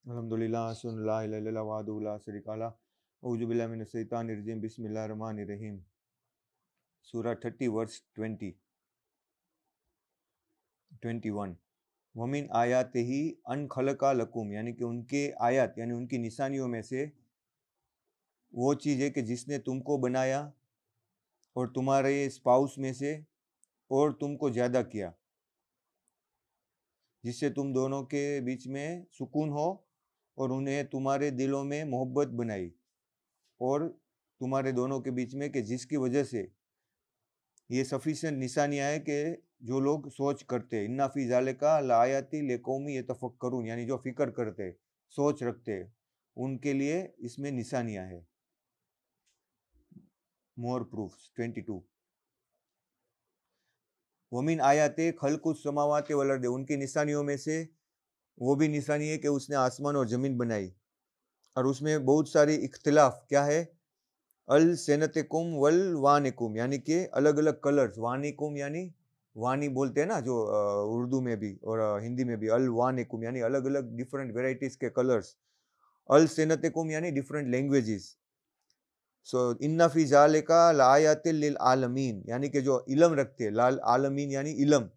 अल्हम्दुलिल्लाह सुन ला इलाहा इल्लल्लाह वहदहु ला शरीका लह औज़ु बिल्लाहि मिनश शैतानिर रजीम बिस्मिल्लाहिर रहमानिर रहीम सूरा 30 वर्स 21 वमिन आयात ही अन खलका लकुम यानी कि उनके आयात यानी उनकी निशानियों में से वो चीज़ है कि जिसने तुमको बनाया और तुम्हारे स्पाउस में से और तुमको ज़्यादा किया, जिससे तुम दोनों के बीच में सुकून हो और उन्हें तुम्हारे दिलों में मोहब्बत बनाई और तुम्हारे दोनों के बीच में कि जिसकी वजह से ये सफिशिएंट निशानियां है कि जो लोग सोच करते हैं। इन्ना फी ज़ालिका लायाती लिकौमी यतफक्करून यानी जो फिक्र करते, सोच रखते, उनके लिए इसमें निशानियां है। मोर प्रूफ्स 22 वमिन आयाते खल्कुस समावाते वल अर्द उनकी निशानियों में से वो भी निशानी है कि उसने आसमान और ज़मीन बनाई और उसमें बहुत सारी इख्तिलाफ क्या है, अल सेनतकुम वल वानिकुम यानी कि अलग अलग कलर्स, वानिकुम यानी वानी बोलते हैं ना जो उर्दू में भी और हिंदी में भी, अल वानिकुम यानी अलग अलग डिफरेंट वेराइटीज के कलर्स, अल सेनतकुम यानी डिफरेंट लैंग्वेजेस। सो इन्ना फी ज़ालिका लायातिल लिल आलमीन यानी कि जो इल्म रखते हैं, लाल आलमीन यानी इल्म,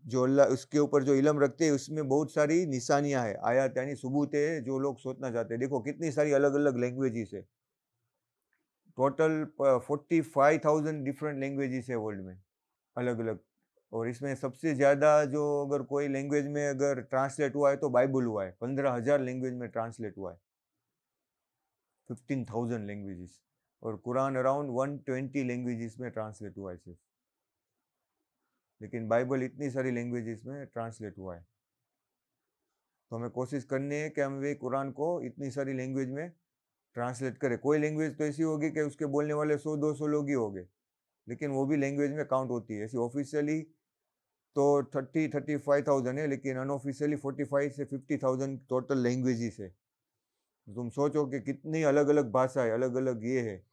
जो अल्लाह उसके ऊपर जो इल्म रखते हैं उसमें बहुत सारी निशानियां है। आयत यानी सबूत है जो लोग सोचना चाहते हैं। देखो कितनी सारी अलग अलग लैंग्वेजेस है, टोटल 45,000 डिफरेंट लैंग्वेजेस है वर्ल्ड में अलग अलग। और इसमें सबसे ज़्यादा जो अगर कोई लैंग्वेज में अगर ट्रांसलेट हुआ है तो बाइबल हुआ है, 15,000 लैंग्वेज में ट्रांसलेट हुआ है, 15,000 लैंग्वेजेस। और कुरान अराउंड 120 लैंग्वेजेस में ट्रांसलेट हुआ है सिर्फ, लेकिन बाइबल इतनी सारी लैंग्वेजेस में ट्रांसलेट हुआ है। तो हमें कोशिश करनी है कि हम भी कुरान को इतनी सारी लैंग्वेज में ट्रांसलेट करें। कोई लैंग्वेज तो ऐसी होगी कि उसके बोलने वाले 100-200 लोग ही होंगे, लेकिन वो भी लैंग्वेज में काउंट होती है। ऐसी ऑफिशियली तो 30-35,000 है, लेकिन अनऑफिशियली 45 से 50,000 टोटल लैंग्वेजेस है। तुम सोचो कि कितनी अलग अलग भाषा है, अलग अलग ये है,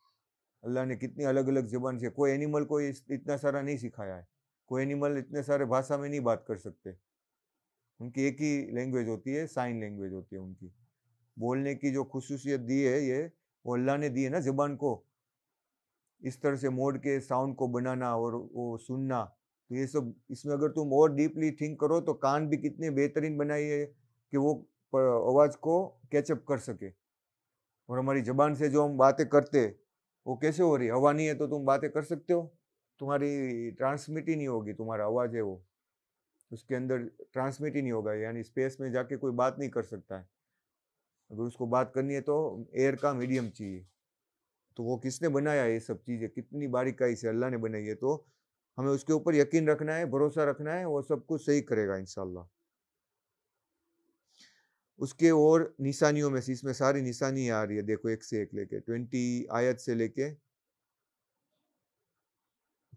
अल्लाह ने कितनी अलग अलग जबान से। कोई एनिमल को इतना सारा नहीं सिखाया है, कोई एनिमल इतने सारे भाषा में नहीं बात कर सकते। उनकी एक ही लैंग्वेज होती है, साइन लैंग्वेज होती है उनकी। बोलने की जो खुसूसियत दी है ये वो अल्लाह ने दी है ना जबान को, इस तरह से मोड़ के साउंड को बनाना और वो सुनना। तो ये सब इसमें अगर तुम और डीपली थिंक करो तो कान भी कितने बेहतरीन बनाई है कि वो आवाज़ को कैचअप कर सके। और हमारी जबान से जो हम बातें करते वो कैसे हो रही, हवा नहीं है तो तुम बातें कर सकते हो, तुम्हारी ट्रांसमिट ही नहीं होगी, तुम्हारा आवाज़ है वो उसके अंदर ट्रांसमिट ही नहीं होगा, यानी स्पेस में जाके कोई बात नहीं कर सकता है। अगर उसको बात करनी है तो एयर का मीडियम चाहिए। तो वो किसने बनाया है ये सब चीज़ें, कितनी बारीकाई से अल्लाह ने बनाई है। तो हमें उसके ऊपर यकीन रखना है, भरोसा रखना है, वो सब कुछ सही करेगा इंशाल्लाह। उसके और निशानियों में से इसमें सारी निशानी आ रही है, देखो एक से एक लेके 20 आयत से लेके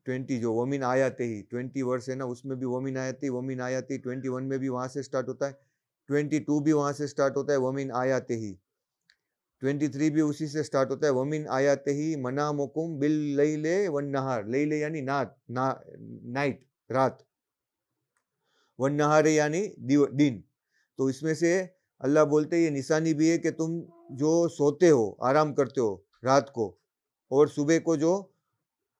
20 जो वमिन आयाते ही 20 वर्स है ना, उसमें भी वमिन आयाती 21 में भी वहां से स्टार्ट होता है, 22 भी वहां से स्टार्ट होता है वमिन आयाते ही, 23 भी उसी से स्टार्ट होता है वमिन आयाते ही मनामुकुम बिल लैले वन नहार, लैले यानी नाइट रात, वन नहार यानी दिन। तो इसमें से अल्लाह बोलते हैं ये निशानी भी है कि तुम जो सोते हो, आराम करते हो रात को, और सुबह को जो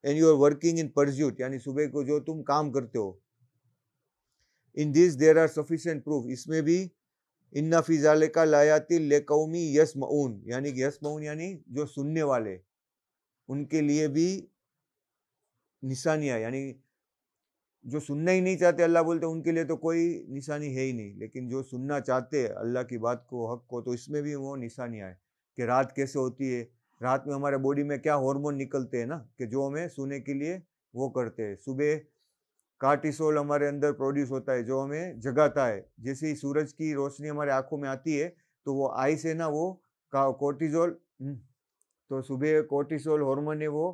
and you are working in pursuit यानी सुबह को जो तुम काम करते हो, in this there are sufficient proof, इसमें भी इन्ना फी ज़ालिका लायातिल लिकौमी यस्मऊन यानी कि यस्मऊन यानी जो सुनने वाले, उनके लिए भी निशानियां, यानी जो सुनना ही नहीं चाहते अल्लाह बोलते उनके लिए तो कोई निशानी है ही नहीं, लेकिन जो सुनना चाहते हैं अल्लाह की बात को, हक को, तो इसमें भी वो निशानियां है कि रात कैसे होती है। रात में हमारे बॉडी में क्या हार्मोन निकलते हैं ना कि जो हमें सोने के लिए वो करते हैं। सुबह कार्टिसोल हमारे अंदर प्रोड्यूस होता है जो हमें जगाता है। जैसे ही सूरज की रोशनी हमारे आंखों में आती है तो वो आई से ना वो कोर्टिजोल, तो सुबह कोर्टिसोल हार्मोन है वो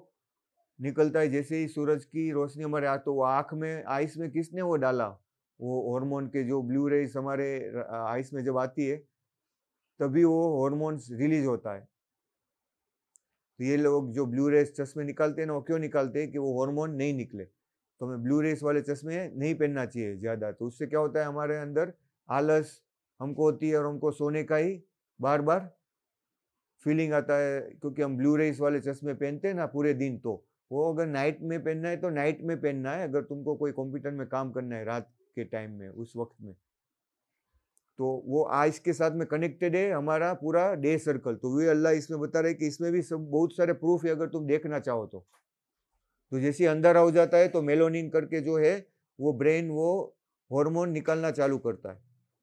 निकलता है जैसे ही सूरज की रोशनी हमारे तो वो आँख में, आइस में किसने वो डाला, वो हार्मोन के जो ब्लू रेज हमारे आइस में जब आती है तभी वो हार्मोन्स रिलीज होता है। तो ये लोग जो ब्लू रेज चश्मे निकालते हैं ना, वो क्यों निकालते हैं कि वो हार्मोन नहीं निकले। तो हमें ब्लू रेज वाले चश्मे नहीं पहनना चाहिए ज़्यादा, तो उससे क्या होता है हमारे अंदर आलस, हमको होती है और हमको सोने का ही बार बार फीलिंग आता है, क्योंकि हम ब्लू रेस वाले चश्मे पहनते हैं ना पूरे दिन, तो वो अगर नाइट में पहनना है तो नाइट में पहनना है, अगर तुमको कोई कंप्यूटर में काम करना है रात के टाइम में उस वक्त में, तो वो आइस के साथ में कनेक्टेड है हमारा पूरा डे सर्कल। तो वे अल्लाह इसमें बता रहे कि इसमें भी सब बहुत सारे प्रूफ है अगर तुम देखना चाहो तो जैसे ही अंधारा हो जाता है तो मेलोनिन करके जो है वो ब्रेन वो हार्मोन निकालना चालू करता है,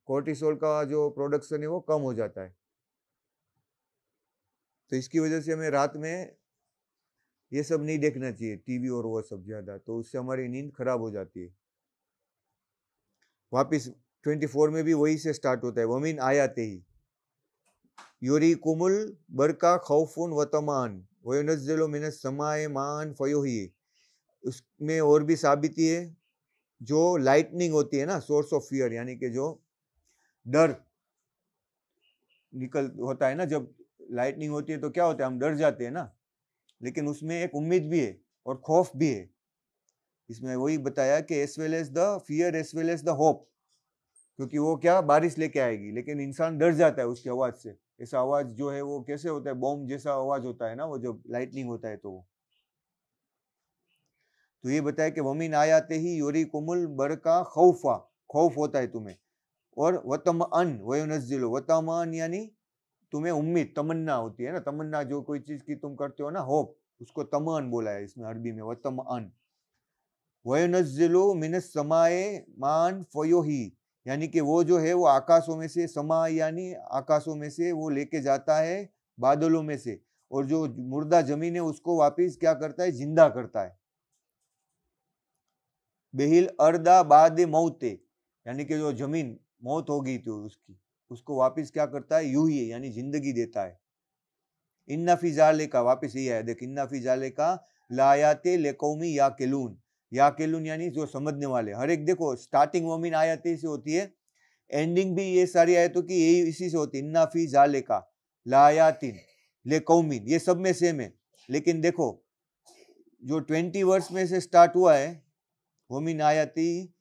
कोर्टिसोल का जो प्रोडक्शन है वो कम हो जाता है। तो इसकी वजह से हमें रात में ये सब नहीं देखना चाहिए, टीवी और वो सब ज्यादा, तो उससे हमारी नींद खराब हो जाती है। वापिस 24 में भी वही से स्टार्ट होता है, वमीन आयाते ही योरी कुमुल बरका खौफुन वतमान वयुनज़्ज़िलु मिनस समाए मान फयोही। उसमें और भी साबिती है, जो लाइटनिंग होती है ना, सोर्स ऑफ फियर, यानी कि जो डर निकल होता है ना, जब लाइटनिंग होती है तो क्या होता है, हम डर जाते हैं ना, लेकिन उसमें एक उम्मीद भी है और खौफ भी है। इसमें वही बताया कि as well as the fear as well as the hope, क्योंकि वो क्या बारिश लेके आएगी, लेकिन इंसान डर जाता है उसकी आवाज से। ऐसा आवाज जो है वो कैसे होता है, बॉम्ब जैसा आवाज होता है ना वो, जब लाइटनिंग होता है तो ये बताया कि वमीन आयाते ही योरी कुमुल बरका खौफा, खौफ होता है तुम्हें, और वतमअन वयुनज़्ज़िलु, वतमअन यानी तुम्हें उम्मीद तमन्ना होती है ना, तमन्ना जो कोई चीज की तुम करते हो ना, होप, उसको तमअन बोला है इसमें अरबी में, वतमअन। वयुनज़्ज़िलु मिनस समाए मान फयोही, यानी कि वो जो है वो आकाशों में से, समा यानी आकाशों में से वो लेके जाता है बादलों में से, और जो मुर्दा जमीन है उसको वापिस क्या करता है, जिंदा करता है। बेहिल अर्दा बाद मौते, यानी कि जो जमीन मौत हो गई थी उसकी, उसको वापिस क्या करता है, यूं ही यानी जिंदगी देता है। इन्ना फी ज़ालिका, वापिस ये है देख, इन्ना फी ज़ालिका लायाते लिकौमी याकिलून, याकिलून यानी जो समझने वाले। हर एक देखो स्टार्टिंग मोमिन आयतें से होती है, एंडिंग भी ये सारी आयतों की यही इसी से होती है, इन्ना फी ज़ालिका लायातिन लिकौमिन, ये सब में सेम है। लेकिन देखो जो 20 वर्ष में से स्टार्ट हुआ है वमीन आयती,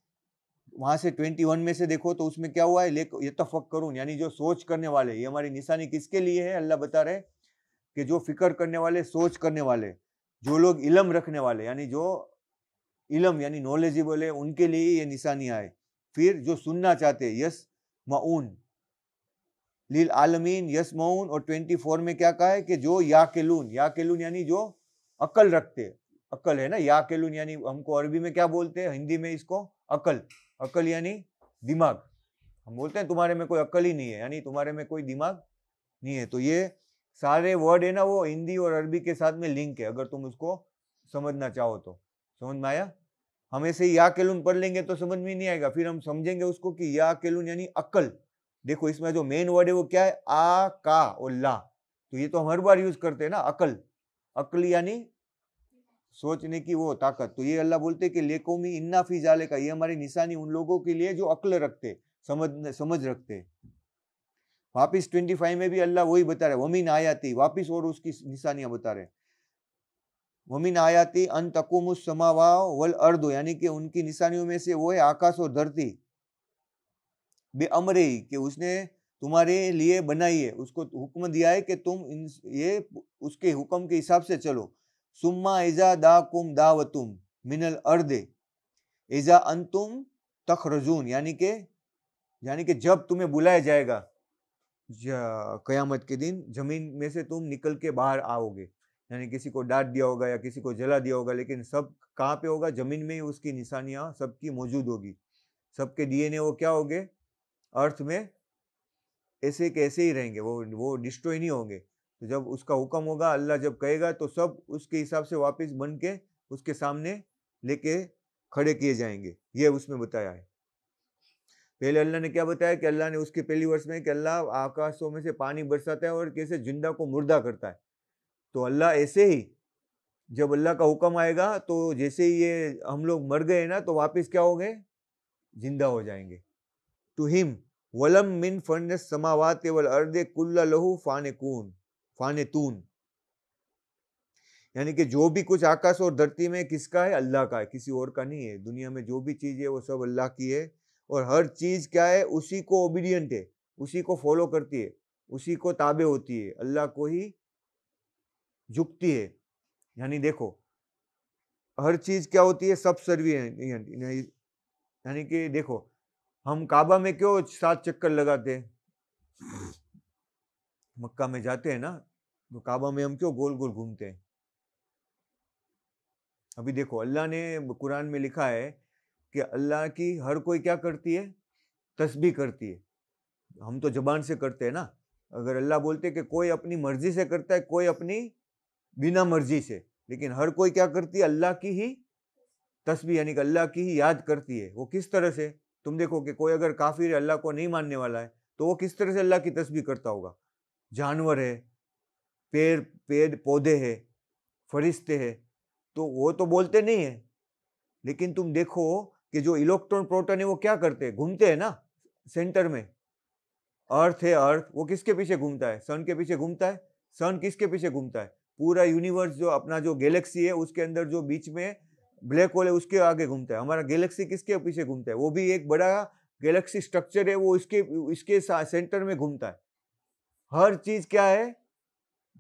वहां से 21 में से देखो तो उसमें क्या हुआ है, यतफक्करून, यानी जो सोच करने वाले। ये हमारी निशानी किसके लिए है, अल्लाह बता रहे कि जो फिक्र करने वाले, सोच करने वाले, जो लोग इल्म रखने वाले, यानी जो इल्म यानी नॉलेजेबल है, उनके लिए ये निशानियां है। फिर जो सुनना चाहते हैं, यस मऊन लिल आलमीन यस मऊन, और 24 में क्या कहा है कि जो याकिलून, याकिलून यानी जो अकल रखते, अकल है ना, याकिलून यानी हमको अरबी में क्या बोलते हैं, हिंदी में इसको अकल, अकल यानी दिमाग। हम बोलते हैं तुम्हारे में कोई अकल ही नहीं है, यानी तुम्हारे में कोई दिमाग नहीं है। तो ये सारे वर्ड है ना वो हिंदी और अरबी के साथ में लिंक है, अगर तुम उसको समझना चाहो तो। समझ में आया? हम ऐसे ही याकिलून पढ़ लेंगे तो समझ में नहीं आएगा, फिर हम समझेंगे उसको कि याकिलून यानी अकल। देखो इसमें जो मेन वर्ड है वो क्या है, आ का और ला, तो ये तो हम हर बार यूज करते हैं ना, अकल, अकल यानी सोचने की वो ताकत। तो ये अल्लाह बोलते कि लेकोमी इन्ना फी ज़ालिका, ये हमारी निशानी उन लोगों के लिए जो अक्ल रखते, समझ रखते। वापिस 25 में भी अल्लाह वही बता रहे, वमीन आयाती, वापिस और उसकी निशानियां बता रहे। वमीन आयाती अन तकुमुस समावा वल अर्दो, यानी कि उनकी निशानियों में से वो है आकाश और धरती, बे अमरे, कि उसने तुम्हारे लिए बनाई है, उसको हुक्म दिया है कि तुम ये उसके हुक्म के हिसाब से चलो। सुम्मा इजा दाकुम दावतुम मिनल अर्दे इजा अंतुम तखरजून, यानी कि जब तुम्हें बुलाया जाएगा कयामत के दिन, जमीन में से तुम निकल के बाहर आओगे, यानी किसी को डांट दिया होगा या किसी को जला दिया होगा, लेकिन सब कहाँ पे होगा, जमीन में ही उसकी निशानियां सबकी मौजूद होगी। सबके डीएनए वो क्या होंगे, अर्थ में ऐसे के ऐसे ही रहेंगे, वो डिस्ट्रॉय नहीं होंगे। तो जब उसका हुक्म होगा, अल्लाह जब कहेगा, तो सब उसके हिसाब से वापस बन के उसके सामने लेके खड़े किए जाएंगे। ये उसमें बताया है। पहले अल्लाह ने क्या बताया कि अल्लाह ने उसके पहली वर्ष में कि अल्लाह आकाशों में से पानी बरसाता है और कैसे जिंदा को मुर्दा करता है। तो अल्लाह ऐसे ही जब अल्लाह का हुक्म आएगा तो जैसे ही ये हम लोग मर गए ना तो वापस क्या होंगे, जिंदा हो जाएंगे। टू हिम वलम मिन फर्नस समावात वल अर्दे कुल्ला लहू फानेतून, यानी कि जो भी कुछ आकाश और धरती में किसका है, अल्लाह का है, किसी और का नहीं है। दुनिया में जो भी चीज है वो सब अल्लाह की है, और हर चीज क्या है, उसी को ओबीडियंट है, उसी को फॉलो करती है, उसी को ताबे होती है, अल्लाह को ही झुकती है। यानी देखो हर चीज क्या होती है, सब सर्वियंट। यानी कि देखो हम काबा में क्यों 7 चक्कर लगाते हैं, मक्का में जाते हैं ना, तो काबा में हम क्यों गोल गोल घूमते हैं। अभी देखो अल्लाह ने कुरान में लिखा है कि अल्लाह की हर कोई क्या करती है, तस्बीह करती है। हम तो जबान से करते हैं ना, अगर अल्लाह बोलते कि कोई अपनी मर्जी से करता है, कोई अपनी बिना मर्जी से, लेकिन हर कोई क्या करती है, अल्लाह की ही तस्बीह यानी कि अल्लाह की ही याद करती है। वो किस तरह से, तुम देखो कि कोई अगर काफिर है, अल्लाह को नहीं मानने वाला है, तो वो किस तरह से अल्लाह की तस्बीह करता होगा। जानवर है, पेड़ पौधे है, फरिश्ते है, तो वो तो बोलते नहीं है, लेकिन तुम देखो कि जो इलेक्ट्रॉन प्रोटॉन है वो क्या करते हैं, घूमते हैं ना सेंटर में। अर्थ है, अर्थ वो किसके पीछे घूमता है, सन के पीछे घूमता है। सन किसके पीछे घूमता है, पूरा यूनिवर्स जो अपना जो गैलेक्सी है उसके अंदर जो बीच में ब्लैक होल है उसके आगे घूमता है। हमारा गैलेक्सी किसके पीछे घूमता है, वो भी एक बड़ा गैलेक्सी स्ट्रक्चर है, वो इसके सेंटर में घूमता है। हर चीज क्या है,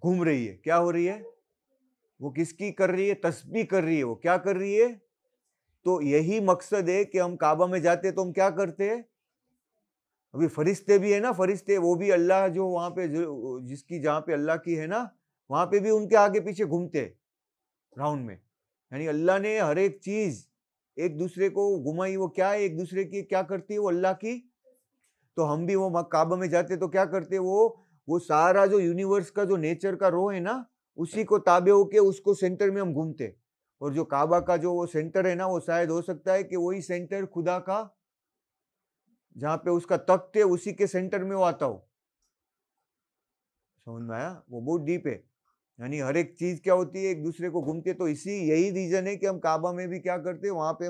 घूम रही है। क्या हो रही है, वो किसकी कर रही है, तस्बीह कर रही है। वो क्या कर रही है, तो यही मकसद है कि हम काबा में जाते हैं तो हम क्या करते हैं, अभी फरिश्ते भी है ना, फरिश्ते वो भी अल्लाह जो वहां पे जिसकी जहां पे अल्लाह की है ना, वहां पे भी उनके आगे पीछे घूमते हैं राउंड में। यानी अल्लाह ने हर एक चीज एक दूसरे को घुमाई। वो क्या है, एक दूसरे की क्या करती है, वो अल्लाह की। तो हम भी वो काबा में जाते तो क्या करते, वो सारा जो यूनिवर्स का जो नेचर का रो है ना, उसी को ताबे होके उसको सेंटर में हम घूमते। और जो काबा का जो वो सेंटर है ना, वो शायद हो सकता है कि वही सेंटर खुदा का, जहां पे उसका तख्त है उसी के सेंटर में वो आता हो। समझ में आया, वो बहुत डीप है। यानी हर एक चीज क्या होती है, एक दूसरे को घूमते। तो इसी यही रीजन है कि हम काबा में भी क्या करते हैं, वहां पे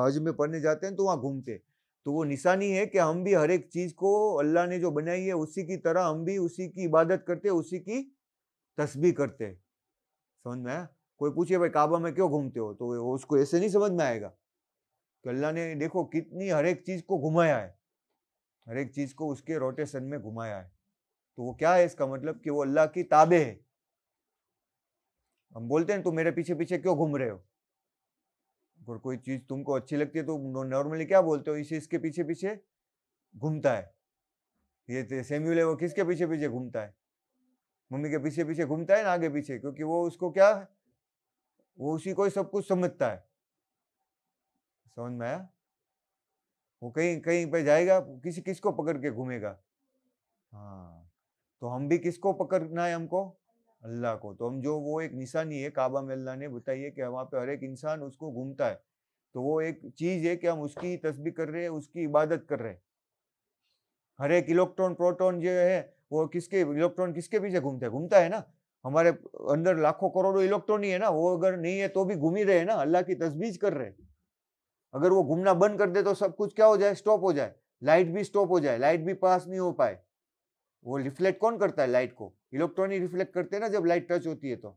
हज में पढ़ने जाते हैं तो वहां घूमते। तो वो निशानी है कि हम भी हर एक चीज को अल्लाह ने जो बनाई है उसी की तरह हम भी उसी की इबादत करते, उसी की तस्बीह करते। समझ में आया। कोई पूछे भाई काबा में क्यों घूमते हो, तो वो उसको ऐसे नहीं समझ में आएगा कि अल्लाह ने देखो कितनी हर एक चीज को घुमाया है, हर एक चीज को उसके रोटेशन में घुमाया है। तो वो क्या है, इसका मतलब कि वो अल्लाह की ताबे है। हम बोलते हैं तुम मेरे पीछे पीछे क्यों घूम रहे हो, अगर कोई चीज तुमको अच्छी लगती है तो नॉर्मली क्या बोलते हो, इसे इसके पीछे पीछे घूमता है। ये सैमुअल है, वो किसके पीछे पीछे घूमता है, मम्मी के पीछे पीछे घूमता है ना, आगे पीछे, क्योंकि वो उसको क्या है, वो उसी को ही सब कुछ समझता है। समझ में आया। वो कहीं कहीं पे जाएगा, किसी किसको पकड़ के घूमेगा। हाँ, तो हम भी किसको पकड़ना है, हमको अल्लाह को। तो हम जो वो एक निशानी है काबा में, अल्लाह ने बताई है कि वहाँ पे हर एक इंसान उसको घूमता है। तो वो एक चीज है कि हम उसकी तस्बीह कर रहे हैं, उसकी इबादत कर रहे हैं। हर एक इलेक्ट्रॉन प्रोटॉन जो है वो इलेक्ट्रॉन किसके पीछे घूमता है ना। हमारे अंदर लाखों करोड़ों इलेक्ट्रॉन ही है ना, वो अगर नहीं है तो भी घूम ही रहे हैं ना, अल्लाह की तस्बीह कर रहे हैं। अगर वो घूमना बंद कर दे तो सब कुछ क्या हो जाए, स्टॉप हो जाए, लाइट भी स्टॉप हो जाए, लाइट भी पास नहीं हो पाए। वो रिफ्लेक्ट कौन करता है, लाइट को इलेक्ट्रॉन ही रिफ्लेक्ट करते हैं ना जब लाइट टच होती है। तो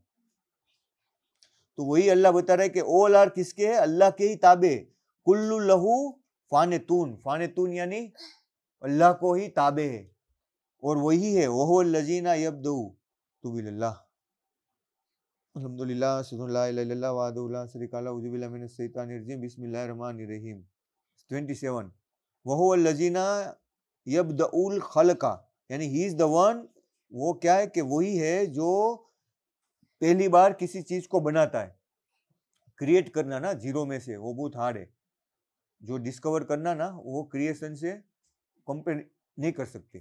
वही अल्लाह बता रहा है कि ऑल आर किसके है, अल्लाह के ही ताबे। कुल्लु लहू फानेतून, फानेतून यानी अल्लाह को ही ताबे है, और वही है वह लजीना यब्दू तू बिल्लाह। अल्हम्दुलिल्लाह सुन्नल्लाह इला इल्लल्लाह वहदहु ला शरीका लहु उज़ु बिल्लाहि मिनश शैतानिर रजीम बिस्मिल्लाहिर रहमानिर रहीम। 27 वह लजीना यब्दउल खलका, यानी ही इज द वन, वो क्या है कि वही है जो पहली बार किसी चीज को बनाता है। क्रिएट करना ना जीरो में से वो बहुत हार्ड है, जो डिस्कवर करना ना वो क्रिएशन से कंपेयर नहीं कर सकते।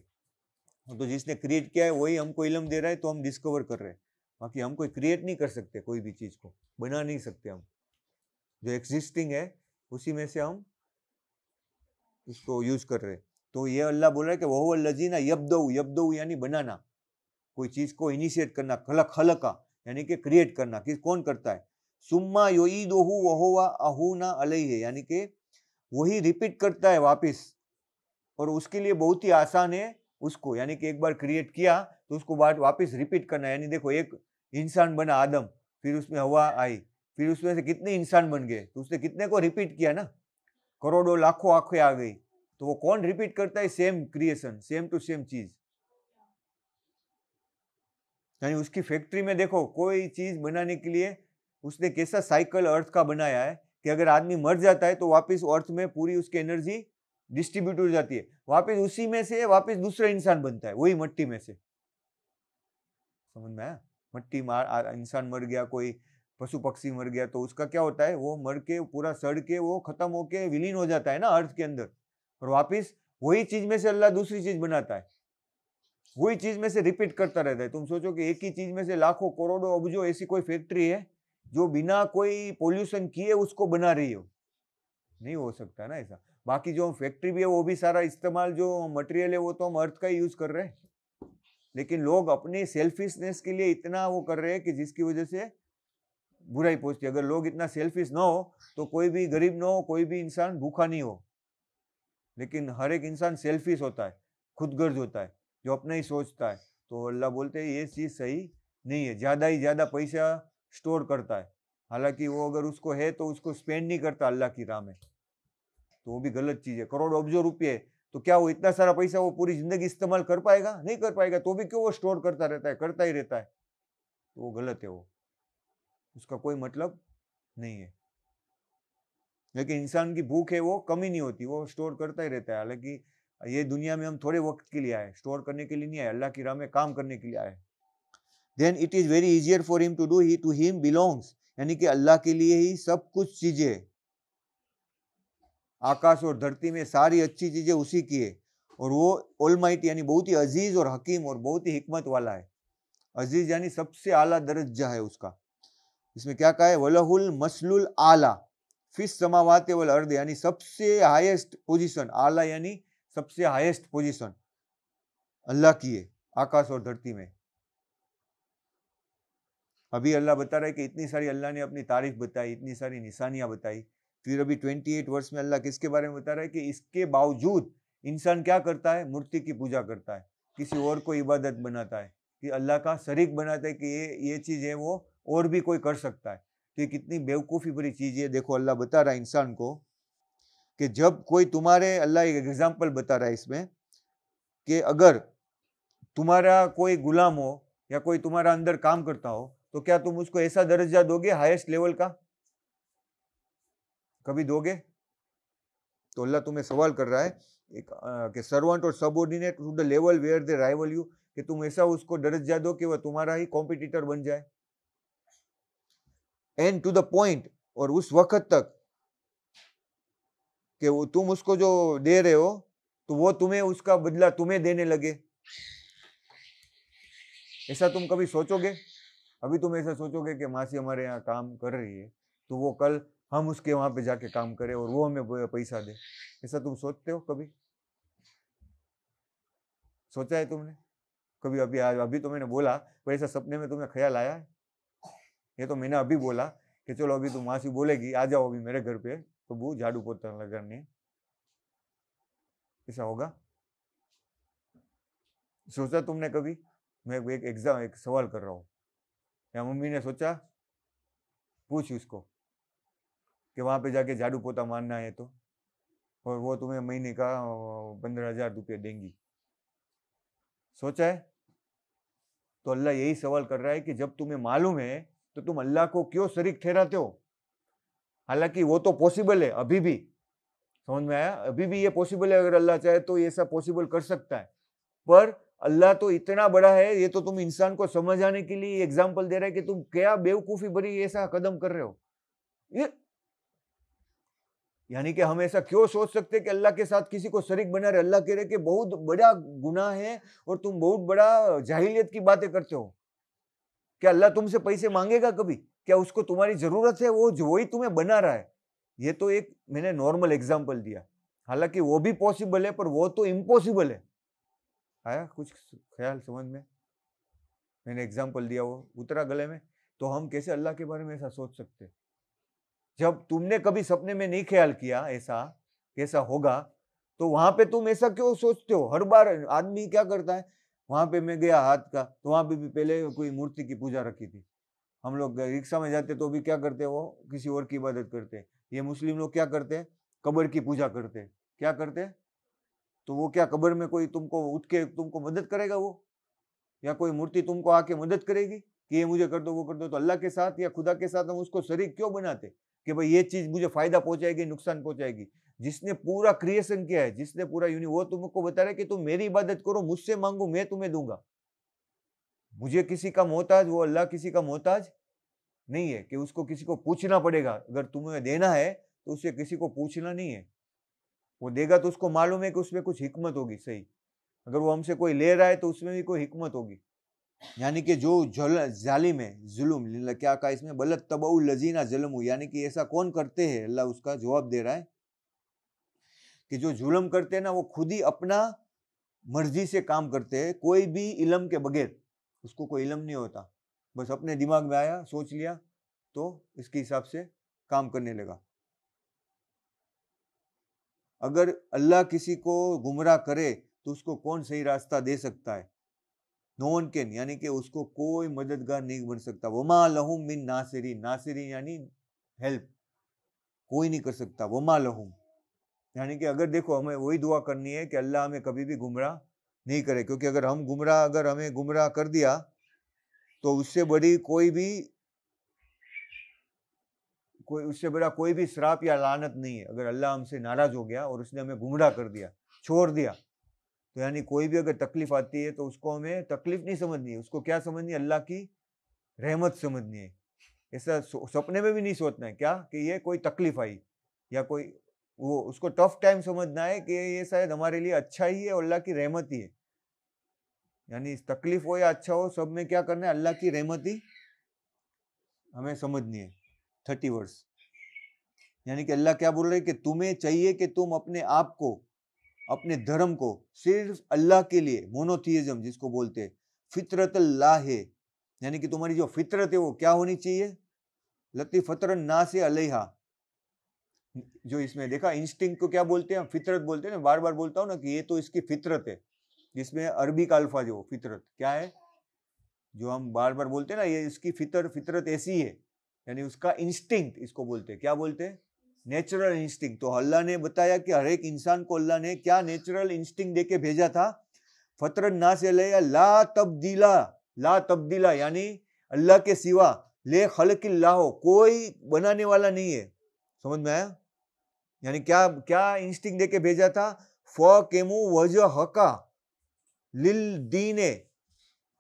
तो जिसने क्रिएट किया है वही हमको इल्म दे रहा है, तो हम डिस्कवर कर रहे हैं। बाकी हम कोई क्रिएट नहीं कर सकते, कोई भी चीज को बना नहीं सकते। हम जो एग्जिस्टिंग है उसी में से हम उसको यूज कर रहे हैं। तो ये अल्लाह बोल रहा है कि वह लजीना यब्दऊ, यब्दऊ यानी बनाना, कोई चीज को इनिशिएट करना, खलका यानी कि क्रिएट करना। किस कौन करता है, सुम्मा युईदुहु वहुवा अहूना अलैहि, यानी कि वही रिपीट करता है वापस, और उसके लिए बहुत ही आसान है उसको, यानी कि एक बार क्रिएट किया तो उसको बाद वापस रिपीट करना। यानी देखो एक इंसान बना आदम, फिर उसमें हवा आई, फिर उसमें से कितने इंसान बन गए, तो उसने कितने को रिपीट किया ना, करोड़ों लाखों आंखें आ गई। तो वो कौन रिपीट करता है? Same creation, same to same चीज। यानी उसकी फैक्ट्री में देखो, कोई चीज बनाने के लिए उसने कैसा साइकिल अर्थ का बनाया है कि अगर आदमी मर जाता है तो वापस अर्थ में पूरी उसकी एनर्जी डिस्ट्रीब्यूट हो जाती है, वापस उसी में से वापस दूसरा इंसान बनता है, वही मट्टी में से। समझ में आया? मट्टी इंसान मर गया, कोई पशु पक्षी मर गया, तो उसका क्या होता है? वो मर के पूरा सड़ के वो खत्म होके विलीन हो जाता है ना अर्थ के अंदर, और वापिस वही चीज में से अल्लाह दूसरी चीज बनाता है, वही चीज में से रिपीट करता रहता है। तुम सोचो कि एक ही चीज में से लाखों करोड़ों अब्जों ऐसी कोई फैक्ट्री है जो बिना कोई पोल्यूशन किए उसको बना रही हो? नहीं हो सकता ना ऐसा। बाकी जो फैक्ट्री भी है वो भी सारा इस्तेमाल, जो मटेरियल है वो तो हम अर्थ का ही यूज कर रहे हैं, लेकिन लोग अपने सेल्फिशनेस के लिए इतना वो कर रहे हैं कि जिसकी वजह से बुराई पहुंचती है। अगर लोग इतना सेल्फिश ना हो तो कोई भी गरीब ना हो, कोई भी इंसान भूखा नहीं हो, लेकिन हर एक इंसान सेल्फिश होता है, खुदगर्ज होता है, जो अपना ही सोचता है। तो अल्लाह बोलते हैं ये चीज सही नहीं है। ज्यादा ही ज्यादा पैसा स्टोर करता है, हालांकि वो अगर उसको है तो उसको स्पेंड नहीं करता अल्लाह की राह में, तो वो भी गलत चीज है। करोड़ों अब्जों रुपये, तो क्या वो इतना सारा पैसा वो पूरी जिंदगी इस्तेमाल कर पाएगा? नहीं कर पाएगा, तो भी क्यों वो स्टोर करता रहता है, करता ही रहता है, तो वो गलत है, वो उसका कोई मतलब नहीं है। लेकिन इंसान की भूख है वो कमी नहीं होती, वो स्टोर करता ही रहता है। हालांकि ये दुनिया में हम थोड़े वक्त के लिए आए, स्टोर करने के लिए नहीं आए, अल्लाह की राह में काम करने के लिए आए। Then it is very easier for him to do, he to him belongs, यानी कि अल्लाह के लिए ही सब कुछ चीजें, आकाश और धरती में सारी अच्छी चीजें उसी की है, और वो ऑलमाइटी यानी बहुत ही अजीज और हकीम और बहुत ही हिकमत वाला है। अजीज यानी सबसे आला दर्जा है उसका। इसमें क्या कहा है? वलहुल मसलुल आला फिस समावात वल अर्द, यानी सबसे हाईएस्ट पोजीशन, आला यानी सबसे हाईएस्ट पोजीशन अल्लाह की है आकाश और धरती में। अभी अल्लाह बता रहा है कि इतनी सारी अल्लाह ने अपनी तारीफ बताई, इतनी सारी निशानियां बताई, फिर अभी 28 वर्ष में अल्लाह किसके बारे में बता रहा है कि इसके बावजूद इंसान क्या करता है? मूर्ति की पूजा करता है, किसी और को इबादत बनाता है, कि अल्लाह का शरीक बनाता है कि ये चीज है वो और भी कोई कर सकता है। तो ये कितनी बेवकूफ़ी भरी चीज है। देखो अल्लाह बता रहा है इंसान को कि जब कोई तुम्हारे, अल्लाह एक एग्जाम्पल बता रहा है इसमें, कि अगर तुम्हारा कोई गुलाम हो या कोई तुम्हारा अंदर काम करता हो, तो क्या तुम उसको ऐसा दर्जा दोगे हाईएस्ट लेवल का? कभी दोगे? तो अल्लाह तुम्हें सवाल कर रहा है एक कि सर्वेंट और subordinate to the level where they rival you, कि तुम ऐसा उसको दर्जा दो कि वह तुम्हारा ही कॉम्पिटिटर बन जाए। एंड टू द पॉइंट, और उस वक्त तक कि वो तुम उसको जो दे रहे हो तो वो तुम्हें उसका बदला तुम्हें देने लगे। ऐसा तुम कभी सोचोगे? अभी तुम ऐसा सोचोगे कि मासी हमारे यहाँ काम कर रही है तो वो कल हम उसके वहां पे जाके काम करें और वो हमें पैसा दे? ऐसा तुम सोचते हो कभी? सोचा है तुमने कभी? अभी अभी तो मैंने बोला, पर ऐसा सपने में तुम्हें ख्याल आया है? ये तो मैंने अभी बोला कि चलो अभी तुम मासी बोलेगी आ जाओ अभी मेरे घर पे, तो वो झाड़ू पोछा लगाने, ऐसा होगा? सोचा तुमने कभी? मैं एक सवाल कर रहा हूँ, या मम्मी ने सोचा? पूछ उसको कि वहां पे जाके झाड़ू पोता मारना है तो, और वो तुम्हें महीने का 15,000 रुपये देंगी। सोचा है? तो अल्लाह यही सवाल कर रहा है कि जब तुम्हें मालूम है तो तुम अल्लाह को क्यों शरीक ठहराते हो? हालांकि वो तो पॉसिबल है अभी भी, समझ में आया? अभी भी ये पॉसिबल है, अगर अल्लाह चाहे तो ये सब पॉसिबल कर सकता है, पर अल्लाह तो इतना बड़ा है। ये तो तुम इंसान को समझाने के लिए एग्जाम्पल दे रहा है कि तुम क्या बेवकूफी भरी ऐसा कदम कर रहे हो। ये यानी कि हम ऐसा क्यों सोच सकते कि अल्लाह के साथ किसी को शरीक बना रहे? अल्लाह कह रहे कि बहुत बड़ा गुनाह है और तुम बहुत बड़ा जाहिलियत की बातें करते हो। क्या अल्लाह तुमसे पैसे मांगेगा कभी? क्या उसको तुम्हारी जरूरत है? वो ही तुम्हें बना रहा है। ये तो एक मैंने नॉर्मल एग्जाम्पल दिया, हालांकि वो भी पॉसिबल है, पर वो तो इम्पॉसिबल है। आया कुछ ख्याल समझ में? मैंने एग्जाम्पल दिया, वो उतरा गले में। तो हम कैसे अल्लाह के बारे में ऐसा सोच सकते? जब तुमने कभी सपने में नहीं ख्याल किया ऐसा कैसा होगा, तो वहां पे तुम ऐसा क्यों सोचते हो? हर बार आदमी क्या करता है, वहां पे मैं गया हाथ का, तो वहां पे भी पहले कोई मूर्ति की पूजा रखी थी। हम लोग रिक्शा में जाते तो भी क्या करते, वो किसी और की इबादत करते। ये मुस्लिम लोग क्या करते हैं? कब्र की पूजा करते। क्या करते? तो वो क्या कब्र में कोई तुमको उठ के तुमको मदद करेगा वो, या कोई मूर्ति तुमको आके मदद करेगी कि ये मुझे कर दो वो कर दो? तो अल्लाह के साथ या खुदा के साथ हम उसको शरीक क्यों बनाते कि भाई ये चीज मुझे फायदा पहुंचाएगी नुकसान पहुंचाएगी? जिसने पूरा क्रिएशन किया है, जिसने पूरा वो तुमको बता रहा है कि तुम मेरी इबादत करो, मुझसे मांगो मैं तुम्हें दूंगा। मुझे किसी का मोहताज, वो अल्लाह किसी का मोहताज नहीं है कि उसको किसी को पूछना पड़ेगा। अगर तुम्हें देना है तो उसे किसी को पूछना नहीं है, वो देगा तो उसको मालूम है कि उसमें कुछ हिकमत होगी। सही, अगर वो हमसे कोई ले रहा है तो उसमें भी कोई हिकमत होगी। यानी कि जो जालिम है, जुल्म, क्या कहा इसमें, बलत तबाउल लजीना जुल्म, यानी कि ऐसा कौन करते हैं? अल्लाह उसका जवाब दे रहा है कि जो जुल्म करते हैं ना वो खुद ही अपना मर्जी से काम करते हैं, कोई भी इल्म के बगैर। उसको कोई इल्म नहीं होता, बस अपने दिमाग में आया, सोच लिया तो इसके हिसाब से काम करने लगा। अगर अल्लाह किसी को गुमराह करे तो उसको कौन सही रास्ता दे सकता है? नो वन कैन, यानी कि उसको कोई मददगार नहीं बन सकता। वमा लहुम मिन नासिरीन, नासिरीन यानी हेल्प, कोई नहीं कर सकता। वमा लहुम यानी कि अगर देखो हमें वही दुआ करनी है कि अल्लाह हमें कभी भी गुमराह नहीं करे, क्योंकि अगर हमें गुमराह कर दिया तो उससे बड़ा कोई भी श्राप या लानत नहीं है। अगर अल्लाह हमसे नाराज हो गया और उसने हमें गुमराह कर दिया, छोड़ दिया, तो यानी कोई भी अगर तकलीफ आती है तो उसको हमें तकलीफ नहीं समझनी है, उसको क्या समझनी है? अल्लाह की रहमत समझनी है। ऐसा सपने में भी नहीं सोचना है क्या कि ये कोई तकलीफ आई या कोई वो, उसको टफ टाइम समझना है कि ये शायद हमारे लिए अच्छा ही है और अल्लाह की रहमत ही है। यानी तकलीफ हो या अच्छा हो, सब में क्या करना है? अल्लाह की रहमत ही हमें समझनी है। 30 वर्ष यानी कि अल्लाह क्या बोल रहे हैं कि तुम्हें चाहिए कि तुम अपने आप को, अपने धर्म को सिर्फ अल्लाह के लिए, मोनोथियज्म जिसको बोलते हैं, फितरत अल्लाह है, यानी कि तुम्हारी जो फितरत है वो क्या होनी चाहिए? लती फतरन ना से अलैहा, जो इसमें देखा इंस्टिंक्ट को क्या बोलते हैं? फितरत बोलते हैं ना, बार बार बोलता हूँ ना कि ये तो इसकी फितरत है, जिसमें अरबी का अल्फाज है वो फितरत क्या है, जो हम बार बार बोलते हैं ना, ये इसकी फितरत ऐसी है, यानी उसका इंस्टिंक्ट इसको बोलते हैं। क्या बोलते हैं? Natural instinct. तो अल्लाह ने बताया कि हर एक इंसान को अल्लाह ने क्या नेचुरल इंस्टिंक्ट देके भेजा था? फतरन ना से ला तब्दीला, यानी अल्लाह के सिवा ले खलकिल्लाह, कोई बनाने वाला नहीं है। समझ में आया? यानी क्या क्या इंस्टिंक्ट देके भेजा था? फकेमु वजहका लिल दीन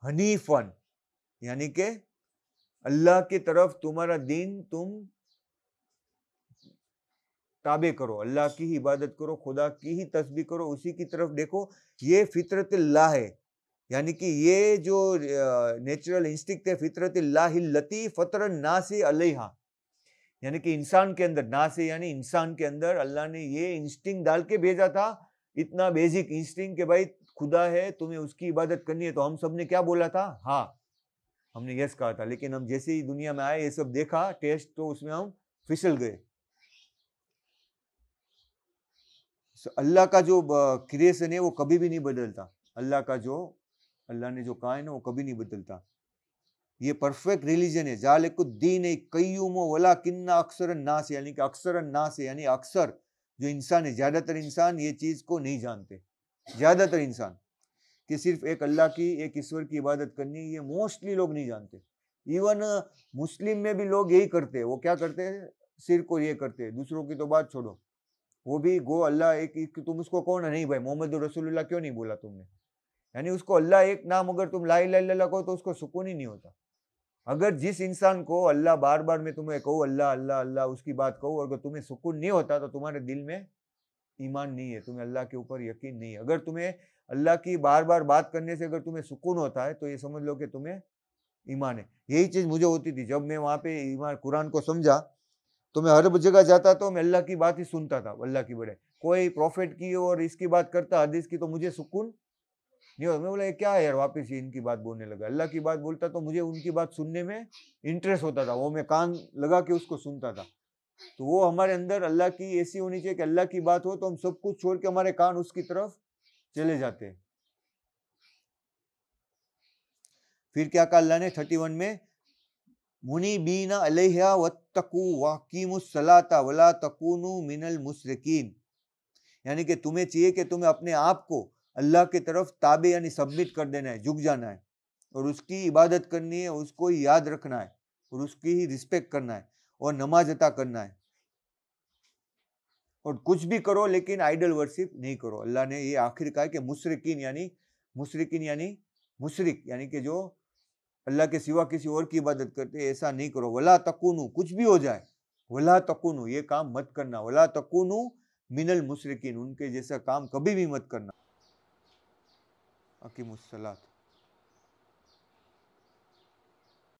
हनीफन, यानी के अल्लाह की तरफ तुम्हारा दीन तुम ताबे करो, अल्लाह की ही इबादत करो, खुदा की ही तस्बीह करो, उसी की तरफ देखो। ये फितरतुल्लाह है, यानी कि ये जो नेचुरल इंस्टिंक्ट है, फितरतुल्लाह लती फतरन नासी अलैहा, यानी कि इंसान के अंदर, नासी यानी इंसान के अंदर अल्लाह ने ये इंस्टिंक्ट डाल के भेजा था, इतना बेसिक इंस्टिंक्ट कि भाई खुदा है, तुम्हें उसकी इबादत करनी है। तो हम सब ने क्या बोला था? हाँ, हमने यस कहा था। लेकिन हम जैसे ही दुनिया में आए, ये सब देखा टेस्ट, तो उसमें हम फिसल गए। अल्लाह का जो क्रिएशन है वो कभी भी नहीं बदलता। अल्लाह ने जो कहा है ना वो कभी नहीं बदलता। ये परफेक्ट रिलीजन है। जालिकुद्दीन कय्यूम वलाकिन्ना अक्सर नास, यानी कि अक्सर नास यानी अक्सर जो इंसान है, ज्यादातर इंसान ये चीज को नहीं जानते। ज्यादातर इंसान कि सिर्फ एक अल्लाह की, एक ईश्वर की इबादत करनी, ये मोस्टली लोग नहीं जानते। इवन मुस्लिम में भी लोग यही करते हैं। वो क्या करते हैं? सिर को ये करते हैं। दूसरों की तो बात छोड़ो, वो भी गो अल्लाह एक, तुम उसको कौन है? नहीं भाई, मोहम्मद रसूलुल्लाह क्यों नहीं बोला तुमने? यानी उसको अल्लाह एक नाम, अगर तुम ला इलाहा इल्लल्लाह कहो तो उसको सुकून ही नहीं होता। अगर जिस इंसान को अल्लाह बार बार मैं तुम्हें कहूँ अल्लाह अल्लाह अल्लाह, उसकी बात कहूँ, अगर तुम्हें सुकून नहीं होता तो तुम्हारे दिल में ईमान नहीं है, तुम्हें अल्लाह के ऊपर यकीन नहीं है। अगर तुम्हें अल्लाह की बार बार बात करने से अगर तुम्हें सुकून होता है तो ये समझ लो कि तुम्हें ईमान है। यही चीज मुझे होती थी जब मैं वहां पे ईमान कुरान को समझा, तो मैं हर जगह जाता तो मैं अल्लाह की बात ही सुनता था। अल्लाह की बड़े कोई प्रॉफिट की और इसकी बात करता, हदीस की, तो मुझे सुकून नहीं होता। मैं बोला क्या है यार, वापस ही इनकी बात बोलने लगा। अल्लाह की बात बोलता तो मुझे उनकी बात सुनने में इंटरेस्ट होता था, वो मैं कान लगा के उसको सुनता था। तो वो हमारे अंदर अल्लाह की ऐसी होनी चाहिए कि अल्लाह की बात हो तो हम सब कुछ छोड़ के हमारे कान उसकी तरफ चले जाते हैं। फिर क्या कहा अल्लाह ने 31 में? मुनीबीना अलैहा वत्तकू वाकीमुस सलाता वला तकूनु मिनल मुशरिकीन, यानी कि तुम्हें चाहिए कि तुम्हें अपने आप को अल्लाह की तरफ ताबे यानी सबमिट कर देना है, झुक जाना है और उसकी इबादत करनी है, उसको ही याद रखना है और उसकी ही रिस्पेक्ट करना है और नमाज अता करना है और कुछ भी करो लेकिन आइडल वर्शिप नहीं करो। अल्लाह ने ये आखिर कहा कि मुशरिकीन यानी मुशरिक यानी कि जो अल्लाह के सिवा किसी और की इबादत करते, ऐसा नहीं करो। वला तकुनु, कुछ भी हो जाए, वला तकुनु, ये काम मत करना। वला तकुनु मिनल मुशरिकीन, उनके जैसा काम कभी भी मत करना। अकीमुस्सलात।